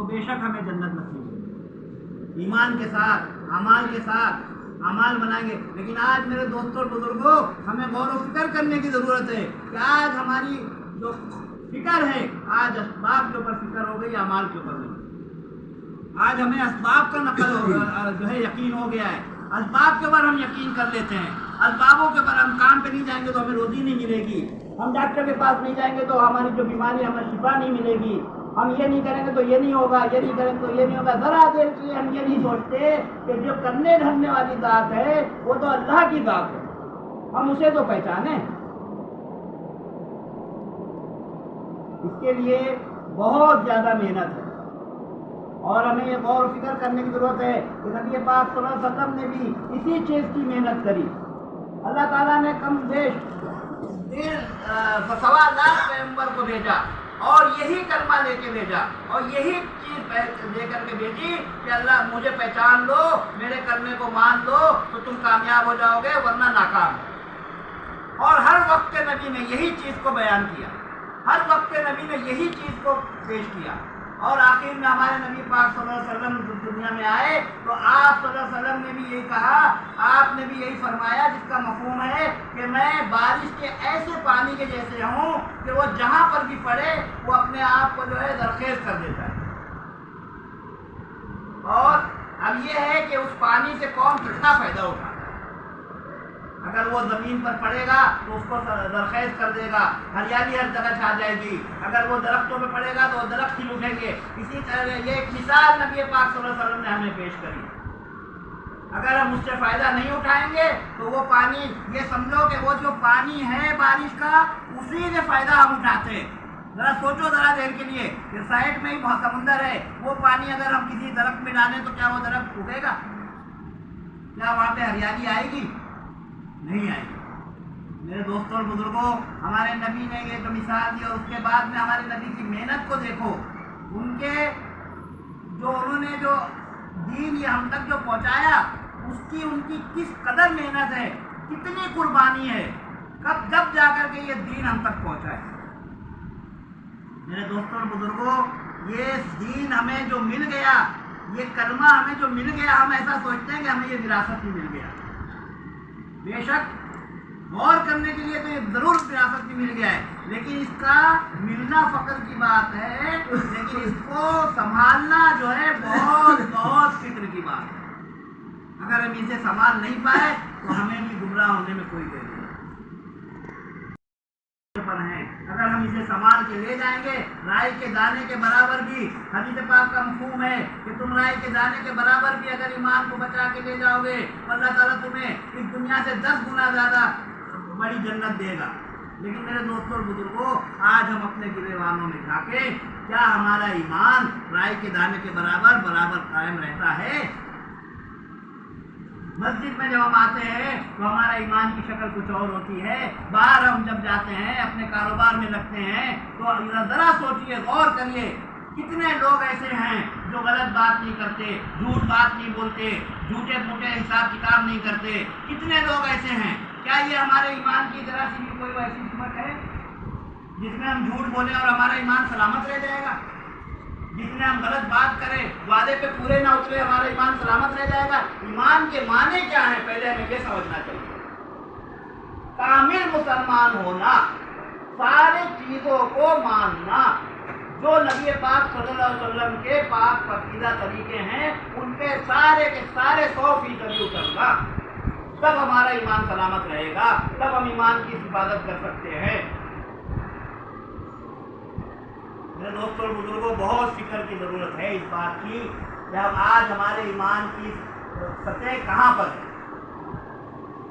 بے شک ہمیں جنت نصیب ہوگی۔ ایمان کے ساتھ، اعمال کے ساتھ اعمال بنائیں گے۔ لیکن آج میرے دوستوں اور بزرگوں، ہمیں غور و فکر کرنے کی ضرورت ہے کہ آج ہماری جو فکر ہے، آج اسباب کے اوپر فکر ہو گئی، اعمال کے اوپر نہیں۔ آج ہمیں اسباب کا جو ہے یقین ہو گیا ہے، اسباب کے اوپر ہم یقین کر لیتے ہیں، اسبابوں کے اوپر ہم کام پہ نہیں جائیں گے تو ہمیں روزی نہیں ملے گی، ہم ڈاکٹر کے پاس نہیں جائیں گے تو ہماری جو بیماری ہمیں شفا نہیں ملے گی، ہم یہ نہیں کریں گے تو یہ نہیں ہوگا، یہ نہیں کریں گے تو یہ نہیں ہوگا۔ ذرا دیر کے لیے ہم یہ نہیں سوچتے کہ جو کرنے دھرنے والی ذات ہے وہ تو اللہ کی ذات ہے، ہم اسے تو پہچانیں۔ اس کے لیے بہت زیادہ محنت ہے اور ہمیں یہ غور و فکر کرنے کی ضرورت ہے کہ نبی پاک صلی اللہ علیہ وسلم نے بھی اسی چیز کی محنت کری۔ اللہ تعالیٰ نے کم بیش 1.25 پیغمبر کو بھیجا اور یہی کلمہ لے کے بھیجا اور یہی چیز دے کر کے بھیجی کہ اللہ مجھے پہچان لو، میرے کلمے کو مان لو تو تم کامیاب ہو جاؤ گے ورنہ ناکام۔ اور ہر وقت کے نبی نے یہی چیز کو بیان کیا، ہر وقت کے نبی نے یہی چیز کو پیش کیا۔ اور آخر میں ہمارے نبی پاک صلی اللہ علیہ وسلم دنیا میں آئے تو آپ صلی اللہ علیہ وسلم نے بھی یہی کہا، آپ نے بھی یہی فرمایا جس کا مفہوم ہے کہ میں بارش کے ایسے پانی کے جیسے ہوں کہ وہ جہاں پر بھی پڑے وہ اپنے آپ کو جو ہے زرخیز کر دیتا ہے۔ اور اب یہ ہے کہ اس پانی سے قوم کتنا فائدہ اٹھاتا ہے۔ اگر وہ زمین پر پڑے گا تو اس کو زرخیز کر دے گا، ہریالی ہر جگہ چھا جائے گی۔ اگر وہ درختوں پہ پڑے گا تو وہ درخت کھل اٹھیں گے۔ اسی طرح یہ ایک مثال نبی پاک صلی اللہ علیہ وسلم نے ہمیں پیش کری۔ اگر ہم اس سے فائدہ نہیں اٹھائیں گے تو وہ پانی، یہ سمجھو کہ وہ جو پانی ہے بارش کا، اسی سے فائدہ ہم اٹھاتے ہیں۔ ذرا سوچو ذرا دیر کے لیے کہ سائڈ میں ہی بہت سمندر ہے، وہ پانی اگر ہم کسی درخت میں ڈالیں تو کیا وہ درخت اگے گا؟ کیا وہاں پہ ہریالی آئے گی؟ نہیں آئے گی۔ میرے دوستوں اور بزرگوں، ہمارے نبی نے یہ جو مثال دی اور اس کے بعد میں ہمارے نبی کی محنت کو دیکھو، ان کے انہوں نے جو دین یہ ہم تک جو پہنچایا، اس کی ان کی کس قدر محنت ہے، کتنی قربانی ہے، جب جا کر کے یہ دین ہم تک پہنچا ہے۔ میرے دوستوں اور بزرگوں، یہ دین ہمیں جو مل گیا، یہ کلمہ ہمیں جو مل گیا، ہم ایسا سوچتے ہیں کہ ہمیں یہ وراثت بھی مل گیا۔ بے شک غور کرنے کے لیے تو یہ ضرور وراثت بھی مل گیا ہے، لیکن اس کا ملنا فخر کی بات ہے، لیکن اس کو سنبھالنا جو ہے بہت بہت فکر کی بات ہے۔ اگر ہم اسے سنبھال نہیں پائے تو ہمیں بھی گمراہ ہونے میں کوئی دیر نہیں۔ اگر ہم اسے سنبھال کے لے جائیں گے، رائی کے دانے کے برابر بھی، حدیث پاک کا مفہوم ہے کہ تم رائی کے دانے کے برابر بھی اگر ایمان کو بچا کے لے جاؤ گے تو اللہ تعالیٰ تمہیں اس دنیا سے 10 گنا زیادہ بڑی جنت دے گا۔ لیکن میرے دوستوں اور بزرگوں، آج ہم اپنے گریبانوں میں جھانکیں، کیا ہمارا ایمان رائی کے دانے کے برابر قائم رہتا ہے؟ مسجد میں جب ہم آتے ہیں تو ہمارا ایمان کی شکل کچھ اور ہوتی ہے، باہر ہم جب جاتے ہیں اپنے کاروبار میں لگتے ہیں تو ذرا سوچئے، غور کریے، کتنے لوگ ایسے ہیں جو غلط بات نہیں کرتے، جھوٹ بات نہیں بولتے، جھوٹے موٹے حساب کتاب نہیں کرتے، کتنے لوگ ایسے ہیں؟ کیا یہ ہمارے ایمان کی ذرا سی بھی کوئی ایسی سمت ہے جس میں ہم جھوٹ بولیں اور ہمارا ایمان سلامت رہ جائے گا؟ جس میں ہم غلط بات کریں، وعدے پہ پورے نہ اترے، ہمارا ایمان سلامت رہ جائے گا؟ ایمان کے معنی کیا ہے، پہلے ہمیں یہ سمجھنا چاہیے۔ کامل مسلمان ہونا، ساری چیزوں کو ماننا، جو نبی پاک صلی اللہ علیہ وسلم کے پاک پاکیزہ طریقے ہیں ان پہ سارے کے سارے 100% اترنا، تب ہمارا ایمان سلامت رہے گا، تب ہم ایمان کی حفاظت کر سکتے ہیں۔ میرے دوستوں اور بزرگوں، بہت فکر کی ضرورت ہے اس بات کی کہ اب آج ہمارے ایمان کی سطح کہاں پر ہے۔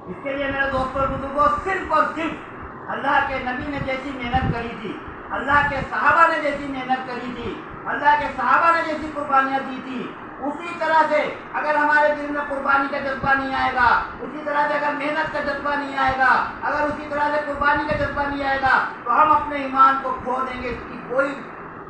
اس کے لیے میرے دوستوں اور بزرگوں، صرف اور صرف اللہ کے نبی نے جیسی محنت کری تھی، اللہ کے صحابہ نے جیسی محنت کری تھی، اللہ کے صحابہ نے جیسی قربانیاں دی تھی، اسی طرح سے اگر ہمارے دل میں قربانی کا جذبہ نہیں آئے گا، اسی طرح سے اگر محنت کا جذبہ نہیں آئے گا، اگر اسی طرح سے قربانی کا جذبہ نہیں آئے گا تو ہم اپنے ایمان کو کھو دیں گے۔ اس کی کوئی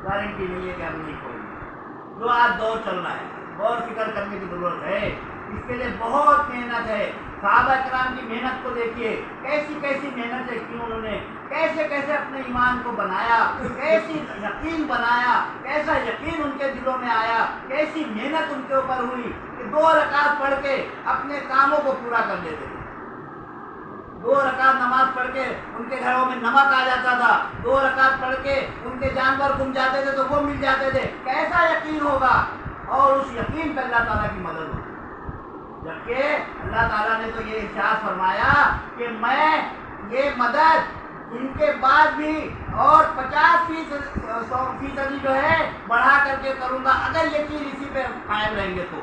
گارنٹی نہیں ہے کہ ہم نہیں کھوئیں گے۔ جو آج دور چل رہا ہے، غور فکر کرنے کی ضرورت ہے، اس کے لیے بہت محنت ہے۔ صحابہ کرام کی محنت کو دیکھیے، کیسی کیسی محنتیں کی انہوں نے، کیسے کیسے اپنے ایمان کو بنایا، کیسی یقین بنایا، کیسا یقین ان کے دلوں دلوں میں آیا, کیسی محنت ان کے اوپر ہوئی کہ 2 رکعت پڑھ کے اپنے کاموں کو پورا کر لیتے تھے. 2 رکعت نماز پڑھ کے ان کے گھروں میں نمک آ جاتا تھا, 2 رکعت پڑھ کے ان کے جانور گم جاتے تھے تو وہ مل جاتے تھے. کیسا یقین ہوگا, اور اس یقین پہ اللہ تعالیٰ کی مدد ہوگی. جبکہ اللہ تعالیٰ نے تو یہ ارشاد فرمایا کہ میں یہ مدد ان کے بعد بھی اور 50% جو ہے بڑھا کر کے کروں گا, اگر یہ چیز اسی پہ قائم رہیں گے تو.